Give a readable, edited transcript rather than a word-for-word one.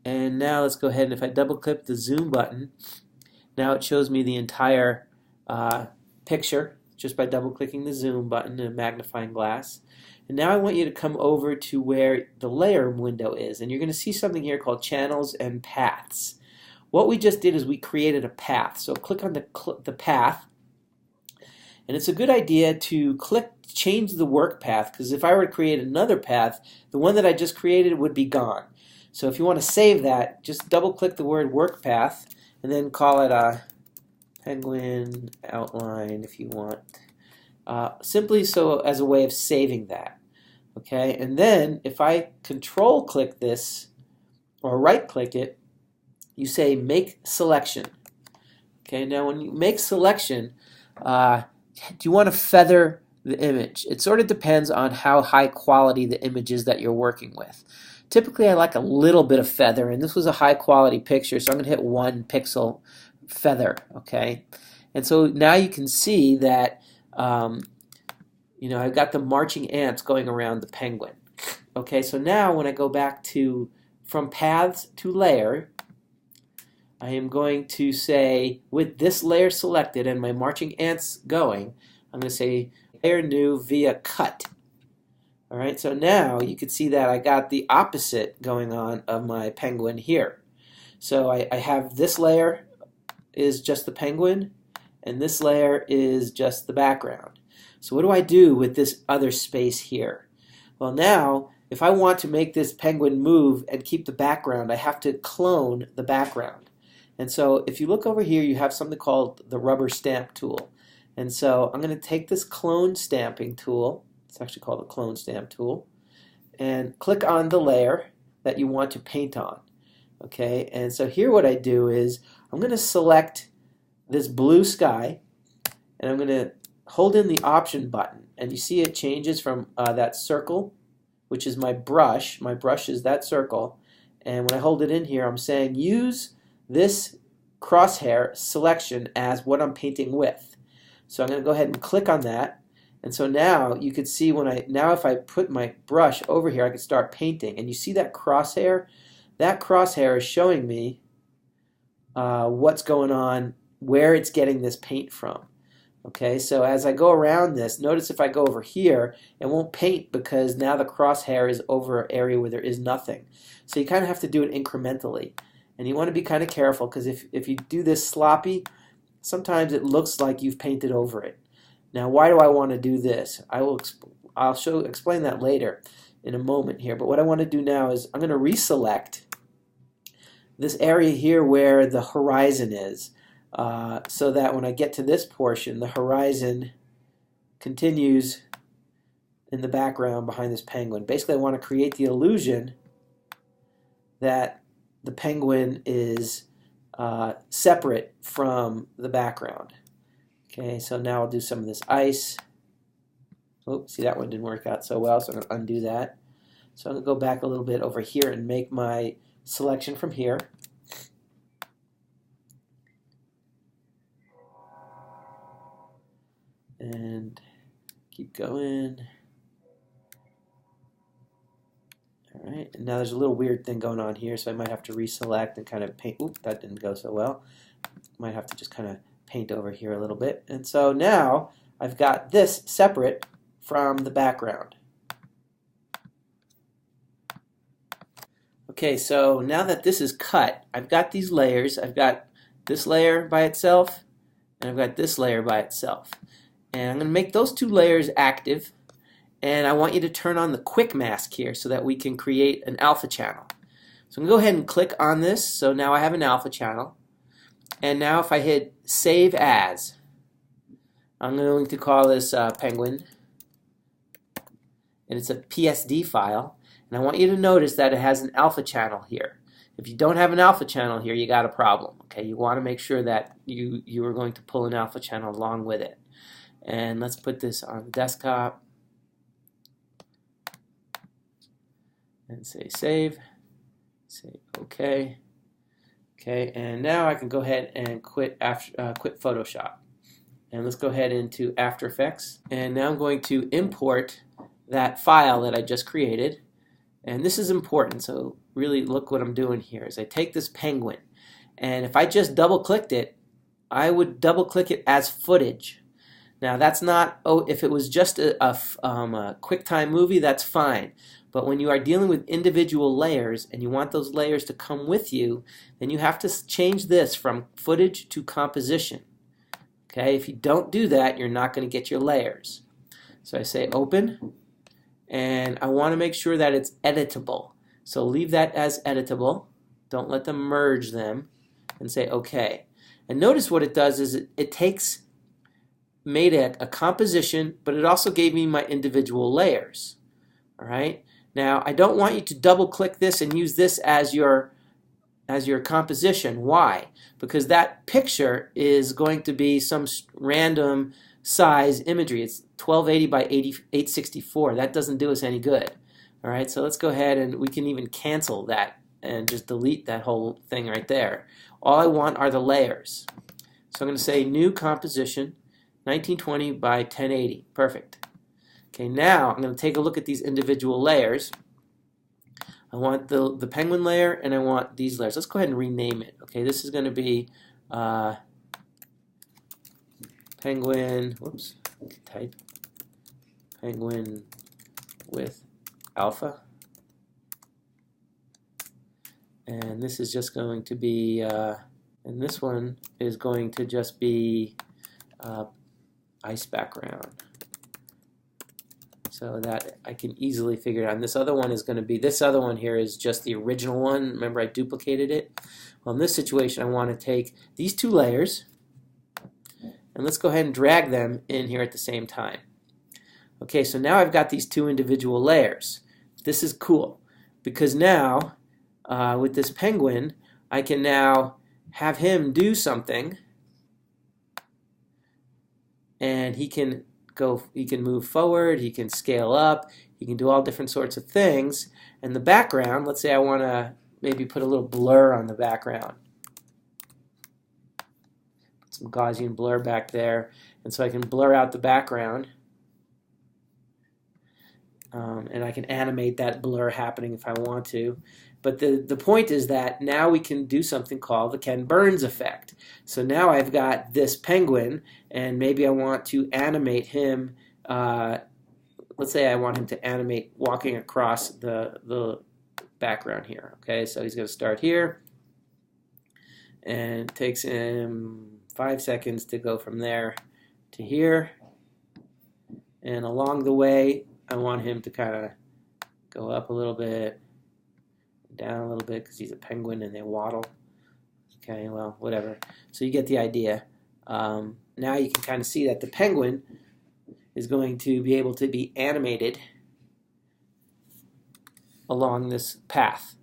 And now let's go ahead and if I double click the zoom button, now it shows me the entire picture just by double clicking the zoom button in a magnifying glass. And now I want you to come over to where the layer window is, and you're going to see something here called channels and paths. What we just did is we created a path. So click on the path, and it's a good idea to change the work path, because if I were to create another path, the one that I just created would be gone. So if you want to save that, just double click the word work path and then call it a penguin outline if you want. Simply so as a way of saving that. Okay, and then if I control click this or right click it, you say make selection. Okay, now when you make selection, do you want to feather the image? It sort of depends on how high quality the image is that you're working with. Typically I like a little bit of feather, and this was a high quality picture, so I'm going to hit 1 pixel feather. Okay, and so now you can see that I've got the marching ants going around the penguin. Okay, so now when I go back to from paths to layer, I am going to say with this layer selected and my marching ants going, I'm going to say layer new via cut. All right, so now you can see that I got the opposite going on of my penguin here. So I have this layer is just the penguin, and this layer is just the background. So what do I do with this other space here? Well, now if I want to make this penguin move and keep the background, I have to clone the background. And so if you look over here, you have something called the rubber stamp tool. And so I'm going to take this clone stamping tool, it's actually called the clone stamp tool, and click on the layer that you want to paint on. Okay, and so here what I do is I'm going to select this blue sky, and I'm going to hold in the option button, and you see it changes from that circle, which is my brush. My brush is that circle, and when I hold it in here, I'm saying use this crosshair selection as what I'm painting with. So I'm going to go ahead and click on that, and so now you can see if I put my brush over here, I can start painting, and you see that crosshair? That crosshair is showing me what's going on, where it's getting this paint from. Okay, so as I go around this, notice if I go over here, it won't paint because now the crosshair is over an area where there is nothing. So you kind of have to do it incrementally. And you want to be kind of careful, because if you do this sloppy, sometimes it looks like you've painted over it. Now, why do I want to do this? I'll explain that later in a moment here. But what I want to do now is I'm going to reselect this area here where the horizon is, so that when I get to this portion, the horizon continues in the background behind this penguin. Basically, I want to create the illusion that the penguin is separate from the background. Okay, so now I'll do some of this ice. Oops, see, that one didn't work out so well, so I'm going to undo that. So I'm going to go back a little bit over here and make my selection from here. And keep going. All right, and now there's a little weird thing going on here, so I might have to reselect and kind of paint. Oop, that didn't go so well. Might have to just kind of paint over here a little bit. And so now I've got this separate from the background. Okay, so now that this is cut, I've got these layers. I've got this layer by itself, and I've got this layer by itself. And I'm going to make those two layers active, and I want you to turn on the quick mask here so that we can create an alpha channel. So I'm going to go ahead and click on this, so now I have an alpha channel. And now if I hit save as, I'm going to call this penguin, and it's a PSD file. And I want you to notice that it has an alpha channel here. If you don't have an alpha channel here, you got a problem. Okay, you want to make sure that you are going to pull an alpha channel along with it. And let's put this on the desktop and say save. Say OK. Okay, and now I can go ahead and quit Photoshop. And let's go ahead into After Effects. And now I'm going to import that file that I just created. And this is important, so really look what I'm doing here. Is I take this penguin, and if I just double clicked it, I would double click it as footage. Now that's not, if it was just a QuickTime movie, that's fine. But when you are dealing with individual layers and you want those layers to come with you, then you have to change this from footage to composition. Okay, if you don't do that, you're not going to get your layers. So I say open, and I want to make sure that it's editable. So leave that as editable. Don't let them merge them, and say OK. And notice what it does is it made a composition, but it also gave me my individual layers. All right. Now I don't want you to double click this and use this as your composition. Why? Because that picture is going to be some random size imagery. It's 1280 by 864. That doesn't do us any good. All right. So let's go ahead and we can even cancel that and just delete that whole thing right there. All I want are the layers. So I'm going to say new composition, 1920 by 1080. Perfect. Okay, now I'm going to take a look at these individual layers. I want the penguin layer and I want these layers. Let's go ahead and rename it. Okay, this is going to be penguin, whoops, type penguin with alpha. And this is just going to be, and this one is going to just be ice background. So that I can easily figure it out. And this other one is going to be, this other one here is just the original one. Remember I duplicated it? Well, in this situation I want to take these two layers and let's go ahead and drag them in here at the same time. Okay, so now I've got these two individual layers. This is cool because now with this penguin I can now have him do something and he can move forward, he can scale up, he can do all different sorts of things. And the background, let's say I want to maybe put a little blur on the background. Put some Gaussian blur back there, and so I can blur out the background. And I can animate that blur happening if I want to. But the point is that now we can do something called the Ken Burns effect. So now I've got this penguin, and maybe I want to animate him. Let's say I want him to animate walking across the background here. Okay, so he's going to start here, and it takes him 5 seconds to go from there to here. And along the way, I want him to kind of go up a little bit, down a little bit, because he's a penguin and they waddle. Okay, well, whatever. So you get the idea. Now you can kind of see that the penguin is going to be able to be animated along this path.